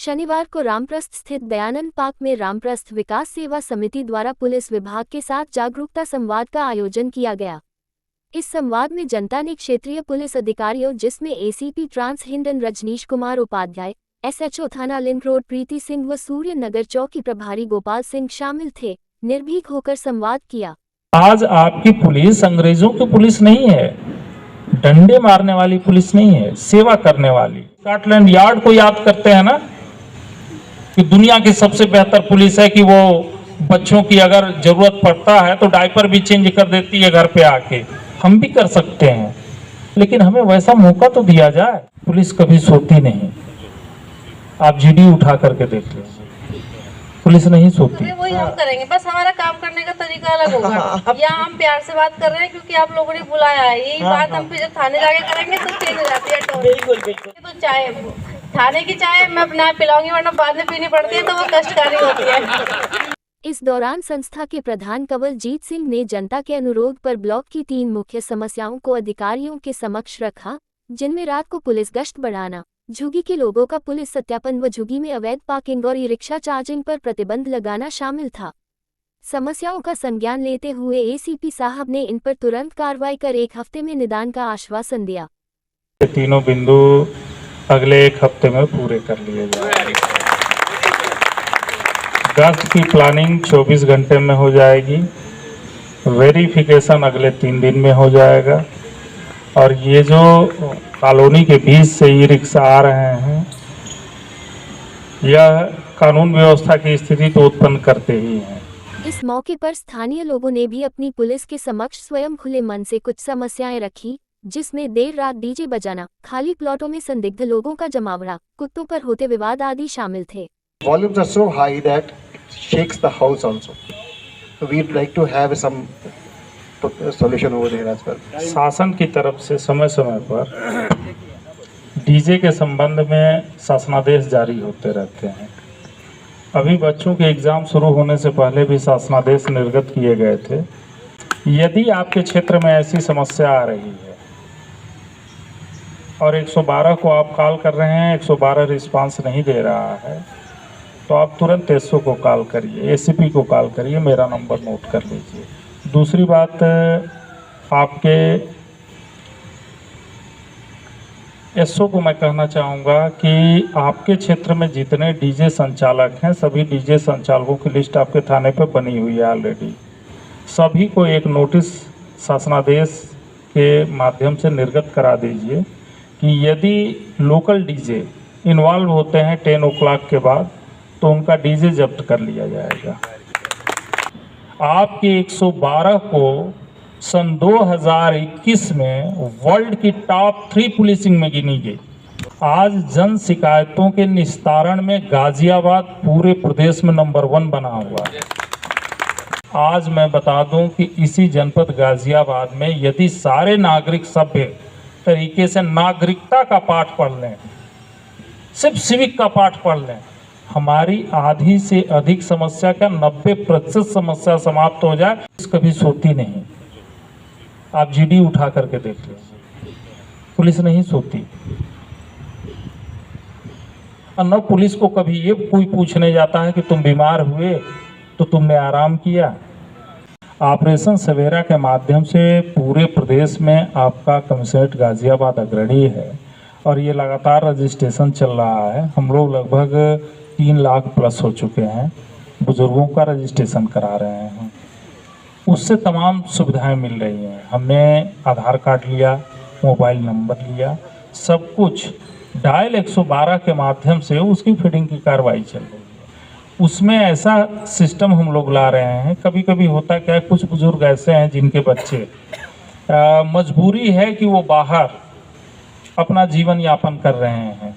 शनिवार को रामप्रस्थ स्थित दयानंद पार्क में रामप्रस्थ विकास सेवा समिति द्वारा पुलिस विभाग के साथ जागरूकता संवाद का आयोजन किया गया। इस संवाद में जनता ने क्षेत्रीय पुलिस अधिकारियों जिसमें ACP trans Hindon Rajnish Kumar Upadhyay, SHO थाना लिंक रोड प्रीति सिंह व सूर्य नगर चौकी प्रभारी गोपाल सिंह शामिल थे, निर्भीक होकर संवाद किया। आज आपकी पुलिस अंग्रेजों की पुलिस नहीं है, डंडे मारने वाली पुलिस नहीं है, सेवा करने वाली। स्कॉटलैंड यार्ड को याद करते हैं ना कि दुनिया की सबसे बेहतर पुलिस है कि वो बच्चों की अगर जरूरत पड़ता है तो डायपर भी चेंज कर देती है घर पे आके। हम भी कर सकते हैं, लेकिन हमें वैसा मौका तो दिया जाए। पुलिस कभी सोती नहीं, आप जीडी उठा करके देख लीजिए, पुलिस नहीं सोती। वही हम करेंगे, बस हमारा काम करने का तरीका अलग होगा। या हम प्यार से बात कर रहे हैं क्योंकि आप लोगों ने बुलाया है, यही बात हम फिर जब थाने जाके करेंगे तो चेंज हो जाती है। बिल्कुल बिल्कुल। तो चाय, थाने की चाय मैं अपना पिलाऊंगी, वरना बाद में पीनी पड़ती है तो वो कष्टकारी होती है। इस दौरान संस्था के प्रधान कंवलजीत सिंह ने जनता के अनुरोध पर ब्लॉक की 3 मुख्य समस्याओं को अधिकारियों के समक्ष रखा, जिनमें रात को पुलिस गश्त बढ़ाना, झुग्गी के लोगों का पुलिस सत्यापन व झुग्गी में अवैध पार्किंग और ई-रिक्शा चार्जिंग पर प्रतिबंध लगाना शामिल था। समस्याओं का संज्ञान लेते हुए एसीपी साहब ने इन पर तुरंत कार्रवाई कर 1 हफ्ते में निदान का आश्वासन दिया। तीनों बिंदु अगले 1 हफ्ते में पूरे कर लिए जाएंगे। गश्त की प्लानिंग 24 घंटे में हो जाएगी, वेरिफिकेशन अगले 3 दिन में हो जाएगा, और ये जो कॉलोनी के बीच से ई रिक्शा आ रहे हैं, यह कानून व्यवस्था की स्थिति तो उत्पन्न करते ही हैं। इस मौके पर स्थानीय लोगों ने भी अपनी पुलिस के समक्ष स्वयं खुले मन से कुछ समस्याएं रखी, जिसमें देर रात डीजे बजाना, खाली प्लॉटों में संदिग्ध लोगों का जमावड़ा, कुत्तों पर होते विवाद आदि शामिल थे। Volumes are so high that it shakes the house also. So we'd like to have some solution over there as well. शासन की तरफ से समय समय पर डीजे के संबंध में शासनादेश जारी होते रहते हैं। अभी बच्चों के एग्जाम शुरू होने से पहले भी शासनादेश निर्गत किए गए थे। यदि आपके क्षेत्र में ऐसी समस्या आ रही है और 112 को आप कॉल कर रहे हैं, 112 रिस्पांस नहीं दे रहा है, तो आप तुरंत एसओ को कॉल करिए, एसीपी को कॉल करिए, मेरा नंबर नोट कर लीजिए। दूसरी बात, आपके एसओ को मैं कहना चाहूँगा कि आपके क्षेत्र में जितने डीजे संचालक हैं, सभी डीजे संचालकों की लिस्ट आपके थाने पे बनी हुई है ऑलरेडी। सभी को एक नोटिस शासनादेश के माध्यम से निर्गत करा दीजिए कि यदि लोकल डीजे इन्वॉल्व होते हैं 10 o'clock के बाद तो उनका डीजे जब्त कर लिया जाएगा। आपके 112 को सन 2021 में वर्ल्ड की टॉप 3 पुलिसिंग में गिनी गई। आज जन शिकायतों के निस्तारण में गाजियाबाद पूरे प्रदेश में नंबर 1 बना हुआ है। आज मैं बता दूं कि इसी जनपद गाजियाबाद में यदि सारे नागरिक सभ्य तरीके से नागरिकता का पाठ पढ़ लें, सिर्फ सिविक का पाठ पढ़ लें, हमारी आधी से अधिक समस्या का 90% समस्या समाप्त हो जाए। कभी सोती नहीं, आप जीडी उठा करके देख लीजिए, पुलिस नहीं सोती। और न पुलिस को कभी ये कोई पूछने जाता है कि तुम बीमार हुए तो तुमने आराम किया। ऑपरेशन सवेरा के माध्यम से पूरे प्रदेश में आपका कमिश्नरेट गाजियाबाद अग्रणी है और ये लगातार रजिस्ट्रेशन चल रहा है। हम लोग लगभग 3 लाख प्लस हो चुके हैं, बुजुर्गों का रजिस्ट्रेशन करा रहे हैं, उससे तमाम सुविधाएं मिल रही हैं। हमने आधार कार्ड लिया, मोबाइल नंबर लिया, सब कुछ डायल 112 के माध्यम से उसकी फिटिंग की कार्रवाई चल रही है। उसमें ऐसा सिस्टम हम लोग ला रहे हैं। कभी कभी होता क्या है, कुछ बुजुर्ग ऐसे हैं जिनके बच्चे मजबूरी है कि वो बाहर अपना जीवन यापन कर रहे हैं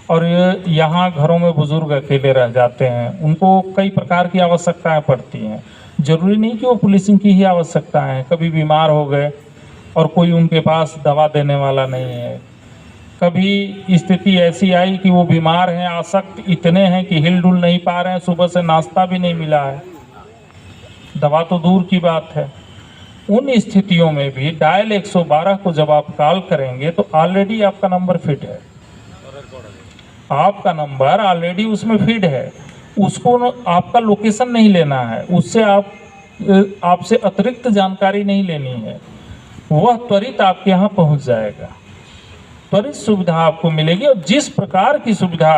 और यहाँ घरों में बुजुर्ग अकेले रह जाते हैं, उनको कई प्रकार की आवश्यकताएं पड़ती हैं। जरूरी नहीं कि वो पुलिसिंग की ही आवश्यकता है, कभी बीमार हो गए और कोई उनके पास दवा देने वाला नहीं है, कभी स्थिति ऐसी आई कि वो बीमार हैं, आसक्त इतने हैं कि हिल डुल नहीं पा रहे हैं, सुबह से नाश्ता भी नहीं मिला है, दवा तो दूर की बात है। उन स्थितियों में भी डायल 112 को जब आप कॉल करेंगे तो ऑलरेडी आपका नंबर फिट है आपका नंबर ऑलरेडी उसमें फीड है, उसको आपका लोकेशन नहीं लेना है, उससे आपसे अतिरिक्त जानकारी नहीं लेनी है, वह त्वरित आपके यहाँ पहुँच जाएगा। त्वरित सुविधा आपको मिलेगी और जिस प्रकार की सुविधा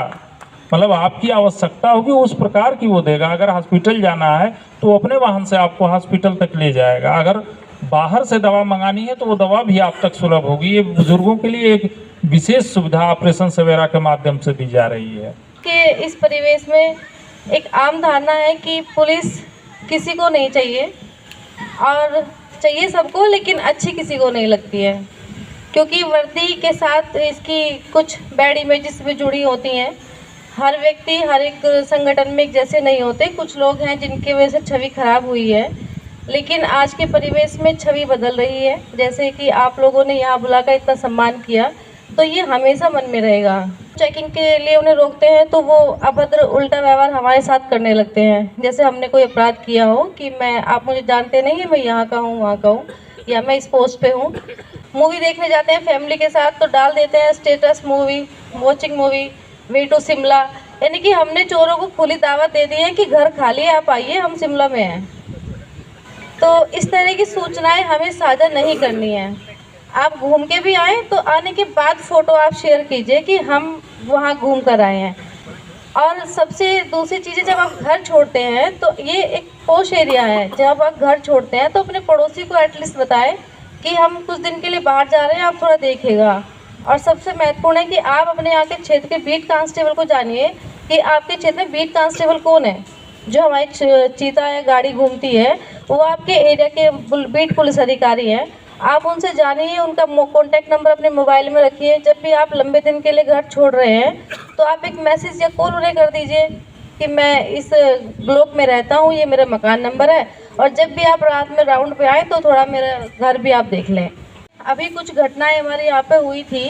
मतलब आपकी आवश्यकता होगी उस प्रकार की वो देगा। अगर हॉस्पिटल जाना है तो अपने वाहन से आपको हॉस्पिटल तक ले जाएगा। अगर बाहर से दवा मंगानी है तो वो दवा भी आप तक सुलभ होगी। ये बुजुर्गों के लिए एक विशेष सुविधा ऑपरेशन सवेरा के माध्यम से दी जा रही है। कि इस परिवेश में एक आम धारणा है कि पुलिस किसी को नहीं चाहिए और चाहिए सबको, लेकिन अच्छी किसी को नहीं लगती है, क्योंकि वर्दी के साथ इसकी कुछ बैड इमेजेस भी जुड़ी होती हैं। हर व्यक्ति हर एक संगठन में एक जैसे नहीं होते। कुछ लोग हैं जिनकी वजह से छवि खराब हुई है, लेकिन आज के परिवेश में छवि बदल रही है। जैसे कि आप लोगों ने यहाँ बुलाकर इतना सम्मान किया, तो ये हमेशा मन में रहेगा। चेकिंग के लिए उन्हें रोकते हैं तो वो अभद्र उल्टा व्यवहार हमारे साथ करने लगते हैं। जैसे हमने कोई अपराध किया हो कि आप मुझे जानते नहीं है, मैं यहाँ का हूँ, वहाँ का हूँ, या मैं इस पोस्ट पे हूँ। मूवी देखने जाते हैं फैमिली के साथ तो डाल देते हैं status movie watching movie way to Shimla, यानी कि हमने चोरों को खुली दावत दे दी है कि घर खाली है, आप आइए, हम शिमला में हैं। तो इस तरह की सूचनाएं हमें साझा नहीं करनी है। आप घूम के भी आए तो आने के बाद फ़ोटो आप शेयर कीजिए कि हम वहाँ घूम कर आए हैं। और सबसे दूसरी चीज़ें, जब आप घर छोड़ते हैं तो ये एक पोश एरिया है, जब आप घर छोड़ते हैं तो अपने पड़ोसी को एटलीस्ट बताएं कि हम कुछ दिन के लिए बाहर जा रहे हैं, आप थोड़ा देखिएगा। और सबसे महत्वपूर्ण है कि आप अपने यहाँ के क्षेत्र के बीट कांस्टेबल को जानिए कि आपके क्षेत्र में बीट कांस्टेबल कौन है। जो हमारी चीता या गाड़ी घूमती है वो आपके एरिया के बीट पुलिस अधिकारी हैं। आप उनसे जानिए, उनका कॉन्टैक्ट नंबर अपने मोबाइल में रखिए। जब भी आप लंबे दिन के लिए घर छोड़ रहे हैं तो आप एक मैसेज या कॉल उन्हें कर दीजिए कि मैं इस ब्लॉक में रहता हूँ, ये मेरा मकान नंबर है, और जब भी आप रात में राउंड पे आए तो थोड़ा मेरा घर भी आप देख लें। अभी कुछ घटनाएं हमारे यहाँ पे हुई थी,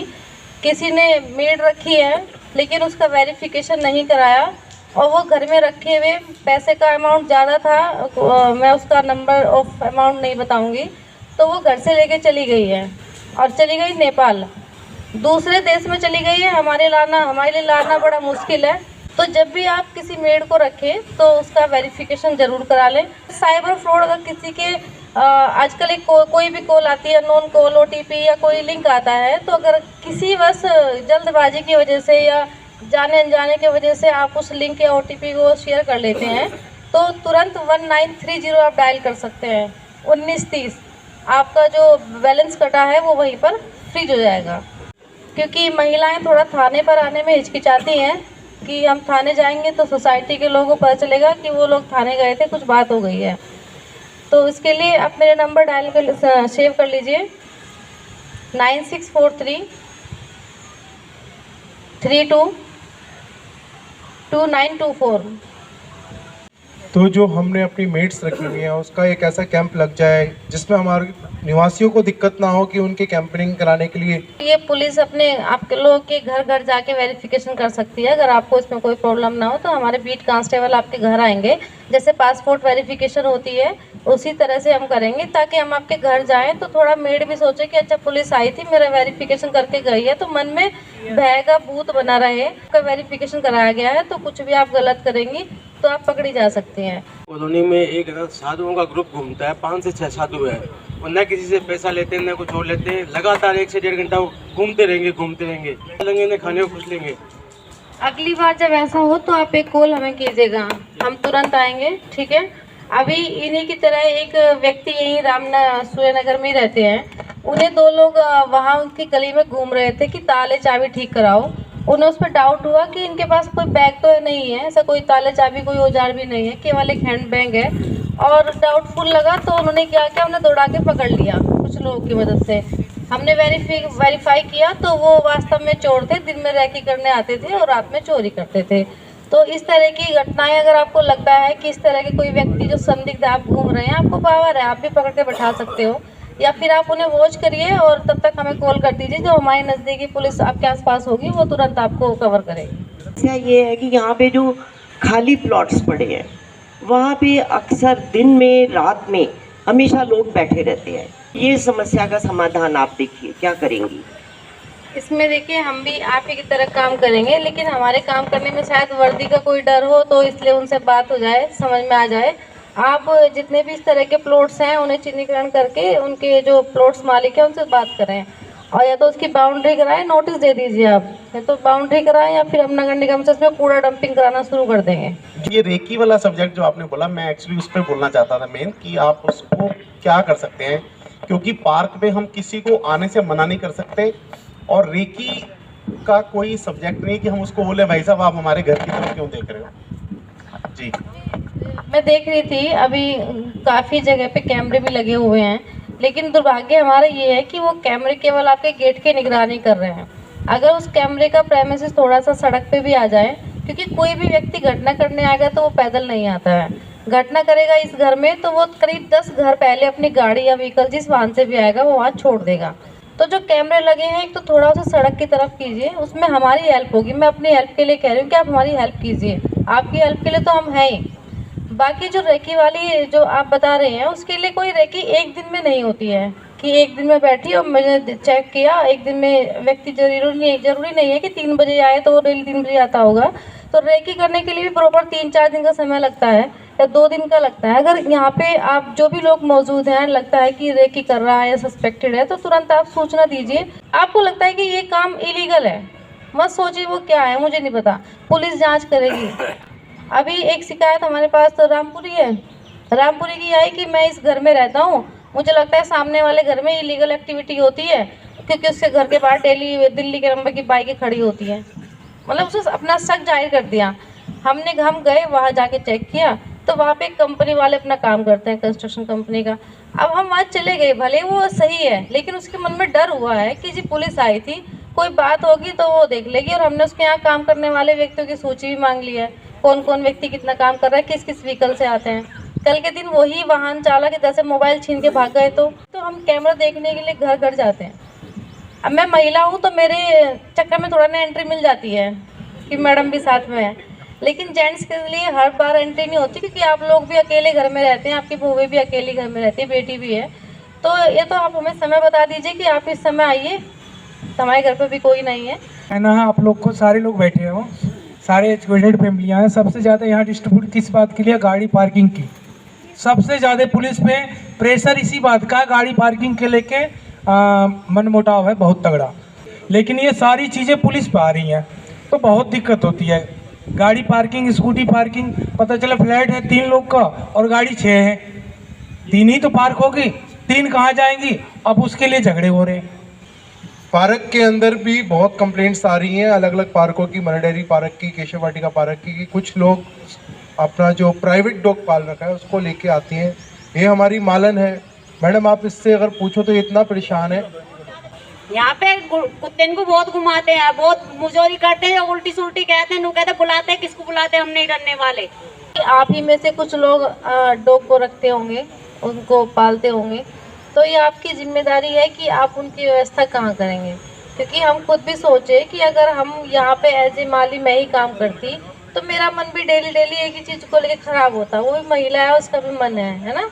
किसी ने मेड रखी है लेकिन उसका वेरिफिकेशन नहीं कराया और वो घर में रखे हुए पैसे का अमाउंट ज़्यादा था, मैं उसका नंबर ऑफ अमाउंट नहीं बताऊंगी, तो वो घर से लेके चली गई है और चली गई नेपाल, दूसरे देश में चली गई है। हमारे लिए लाना बड़ा मुश्किल है। तो जब भी आप किसी मेड को रखें तो उसका वेरिफिकेशन ज़रूर करा लें। साइबर फ्रॉड अगर किसी के आजकल एक कोई भी कॉल आती है, नॉन कॉल, OTP या कोई लिंक आता है, तो अगर किसी बस जल्दबाजी की वजह से या जाने अनजाने की वजह से आप उस लिंक या OTP को शेयर कर लेते हैं तो तुरंत 1930 आप डायल कर सकते हैं। 1930 आपका जो बैलेंस कटा है वो वहीं पर फ्रीज हो जाएगा। क्योंकि महिलाएं थोड़ा थाने पर आने में हिचकिचाती हैं कि हम थाने जाएंगे तो सोसाइटी के लोगों को पता चलेगा कि वो लोग थाने गए थे, कुछ बात हो गई है। तो इसके लिए आप मेरे नंबर डायल कर सेव कर लीजिए 9643 32 2924। तो जो हमने अपनी मेट्स रखी हुई हैं उसका एक ऐसा कैंप लग जाए जिसमें हमारे निवासियों को दिक्कत ना हो कि उनकी कैंपिंग कराने के लिए ये पुलिस अपने आपके लोगों के घर घर जाके वेरिफिकेशन कर सकती है। अगर आपको इसमें कोई प्रॉब्लम ना हो तो हमारे बीट कांस्टेबल आपके घर आएंगे। जैसे पासपोर्ट वेरिफिकेशन होती है उसी तरह से हम करेंगे, ताकि हम आपके घर जाएं तो थोड़ा मेड भी सोचे कि अच्छा पुलिस आई थी, मेरा वेरिफिकेशन करके गई है, तो मन में भय का भूत बना रहे। आपका वेरिफिकेशन कराया गया है तो कुछ भी आप गलत करेंगी तो आप पकड़ी जा सकती हैं। कॉलोनी में एक साधुओं का ग्रुप घूमता है, 5 से 6 साधु है, और न किसी से पैसा लेते हैं न कुछ और लेते हैं। लगातार 1 से 1.5 घंटा घूमते रहेंगे न खाने को कुछ लेंगे। अगली बार जब ऐसा हो तो आप एक कॉल हमें कीजिएगा, हम तुरंत आएंगे, ठीक है। अभी इन्हीं की तरह एक व्यक्ति यहीं सूर्यनगर में ही रहते हैं, उन्हें 2 लोग वहाँ उनकी गली में घूम रहे थे कि ताले चाबी ठीक कराओ। उन्हें उस पर डाउट हुआ कि इनके पास कोई बैग तो नहीं है, ऐसा कोई ताले चाबी कोई औजार भी नहीं है, केवल एक हैंड बैग है। और डाउटफुल लगा तो उन्होंने क्या किया, उन्हें दौड़ा के पकड़ लिया कुछ लोगों की मदद से। हमने वेरीफाई किया तो वो वास्तव में चोर थे, दिन में रैकी करने आते थे और रात में चोरी करते थे। तो इस तरह की घटनाएं अगर आपको लगता है कि इस तरह के कोई व्यक्ति जो संदिग्ध आप घूम रहे हैं, आपको पावर है, आप भी पकड़ के बैठा सकते हो, या फिर आप उन्हें वॉच करिए और तब तक हमें कॉल कर दीजिए। जो हमारी नज़दीकी पुलिस आपके आसपास होगी वो तुरंत आपको कवर करेगी। समस्या ये है कि यहाँ पे जो खाली प्लॉट्स पड़े हैं वहाँ पे अक्सर दिन में रात में हमेशा लोग बैठे रहते हैं। ये समस्या का समाधान आप देखिए क्या करेंगी। इसमें देखिए हम भी आप ही की तरह काम करेंगे, लेकिन हमारे काम करने में शायद वर्दी का कोई डर हो, तो इसलिए उनसे बात हो जाए, समझ में आ जाए। आप जितने भी इस तरह के प्लॉट्स हैं उन्हें चिन्हीकरण करके उनके जो प्लॉट्स मालिक हैं उनसे बात करें, और या तो उसकी बाउंड्री कराएं, नोटिस दे दीजिए आप, या तो बाउंड्री कराएं या फिर हम नगर निगम से इसमें कूड़ा डंपिंग कराना शुरू कर देंगे। ये रेकी वाला सब्जेक्ट जो आपने बोला, मैं एक्चुअली उस पर बोलना चाहता था मेन, कि आप उसको क्या कर सकते हैं, क्योंकि पार्क में हम किसी को आने से मना नहीं कर सकते, और रेकी का कोई सब्जेक्ट नहीं कि हम उसको बोले भाई साहब आप हमारे घर की तरफ क्यों देख रहे हो। जी मैं देख रही थी अभी काफ़ी जगह पे कैमरे भी लगे हुए हैं, लेकिन दुर्भाग्य हमारा ये है कि वो कैमरे केवल आपके गेट की निगरानी कर रहे हैं। अगर उस कैमरे का प्रेमिसेस थोड़ा सा सड़क पे भी आ जाए, क्योंकि कोई भी व्यक्ति घटना करने आएगा तो वो पैदल नहीं आता है, घटना करेगा इस घर में तो वो करीब 10 घर पहले अपनी गाड़ी या व्हीकल जिस वाहन से भी आएगा वो वहाँ छोड़ देगा। तो जो कैमरे लगे हैं एक तो थोड़ा उसे सड़क की तरफ कीजिए, उसमें हमारी हेल्प होगी। मैं अपनी हेल्प के लिए कह रही हूँ कि आप हमारी हेल्प कीजिए, आपकी हेल्प के लिए तो हम हैं ही। बाकी जो रेकी वाली जो आप बता रहे हैं उसके लिए कोई रेकी एक दिन में नहीं होती है कि एक दिन में बैठी और मैंने चेक किया, एक दिन में व्यक्ति जरूरी नहीं है कि 3 बजे आए तो वो डेली 3 बजे आता होगा। तो रेकी करने के लिए भी प्रॉपर 3-4 दिन का समय लगता है या 2 दिन का लगता है। अगर यहाँ पे आप जो भी लोग मौजूद हैं लगता है कि रेकी कर रहा है या सस्पेक्टेड है तो तुरंत आप सूचना दीजिए। आपको लगता है कि ये काम इलीगल है, मत सोचिए वो क्या है, मुझे नहीं पता, पुलिस जाँच करेगी। अभी एक शिकायत हमारे पास तो रामपुरी की आई कि मैं इस घर में रहता हूँ, मुझे लगता है सामने वाले घर में इलीगल एक्टिविटी होती है, क्योंकि उसके घर के बाहर डेली दिल्ली के नंबर की बाइकें खड़ी होती हैं। मतलब उसने अपना शक जाहिर कर दिया। हम गए वहाँ जाके चेक किया तो वहाँ पे एक कंपनी वाले अपना काम करते हैं, कंस्ट्रक्शन कंपनी का। अब हम वहाँ चले गए, भले वो सही है, लेकिन उसके मन में डर हुआ है कि जी पुलिस आई थी, कोई बात होगी तो वो देख लेगी। और हमने उसके यहाँ काम करने वाले व्यक्तियों की सूची भी मांग ली है, कौन कौन व्यक्ति कितना काम कर रहा है, किस किस व्हीकल से आते हैं। कल के दिन वही वाहन चालक जैसे मोबाइल छीन के भाग गए तो हम कैमरा देखने के लिए घर घर जाते हैं। अब मैं महिला हूँ तो मेरे चक्कर में थोड़ा ना एंट्री मिल जाती है कि मैडम भी साथ में है, लेकिन जेंट्स के लिए हर बार एंट्री नहीं होती, क्योंकि आप लोग भी अकेले घर में रहते हैं, आपकी बहू भी अकेली घर में रहती है, बेटी भी है। तो ये तो आप हमें समय बता दीजिए कि आप इस समय आइए, हमारे घर पर भी कोई नहीं है ना। आप लोग को सारे लोग बैठे हो, सारे एजुकेटेड फैमिलियाँ हैं। सबसे ज़्यादा यहाँ डिस्ट्रीब्यूट किस बात के लिए, गाड़ी पार्किंग की। सबसे ज़्यादा पुलिस पे प्रेशर इसी बात का, गाड़ी पार्किंग के लेके मनमुटाव है बहुत तगड़ा। लेकिन ये सारी चीज़ें पुलिस पे आ रही हैं तो बहुत दिक्कत होती है। गाड़ी पार्किंग, स्कूटी पार्किंग, पता चला फ्लैट है 3 लोग का और गाड़ी 6 है, 3 ही तो पार्क होगी, 3 कहाँ जाएंगी, अब उसके लिए झगड़े हो रहे हैं। पार्क के अंदर भी बहुत कंप्लेंट्स आ रही हैं, अलग अलग पार्कों की, मलडेरी पार्क की, केशव वाटिका पार्क की, कि कुछ लोग अपना जो प्राइवेट डॉग पाल रखा है उसको लेके आती हैं। ये हमारी मालन है मैडम, आप इससे अगर पूछो तो ये इतना परेशान है। यहाँ पे कुत्ते को बहुत घुमाते हैं, बहुत मुजोरी करते हैं, उल्टी सुल्टी कहते हैं, कहते बुलाते हैं, किसको बुलाते हैं, हम नहीं डरने वाले। आप ही में से कुछ लोग डॉग को रखते होंगे, उनको पालते होंगे, तो ये आपकी जिम्मेदारी है कि आप उनकी व्यवस्था कहाँ करेंगे। क्योंकि हम खुद भी सोचे कि अगर हम यहाँ पे एज ए माली मैं ही काम करती तो मेरा मन भी डेली एक ही चीज़ को लेकर ख़राब होता। वो भी महिला है, उसका भी मन है ना।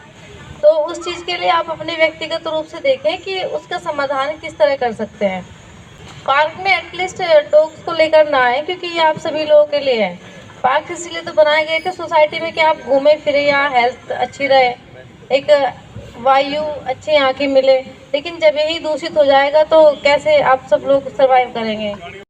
तो उस चीज़ के लिए आप अपने व्यक्तिगत रूप से देखें कि उसका समाधान किस तरह कर सकते हैं। पार्क में एटलीस्ट डॉग्स को लेकर ना आए, क्योंकि ये आप सभी लोगों के लिए है। पार्क इसीलिए तो बनाए गए थे सोसाइटी में कि आप घूमे फिरे, यहाँ हेल्थ अच्छी रहे, एक वायु अच्छी यहाँ की मिले। लेकिन जब यही दूषित हो जाएगा तो कैसे आप सब लोग सर्वाइव करेंगे।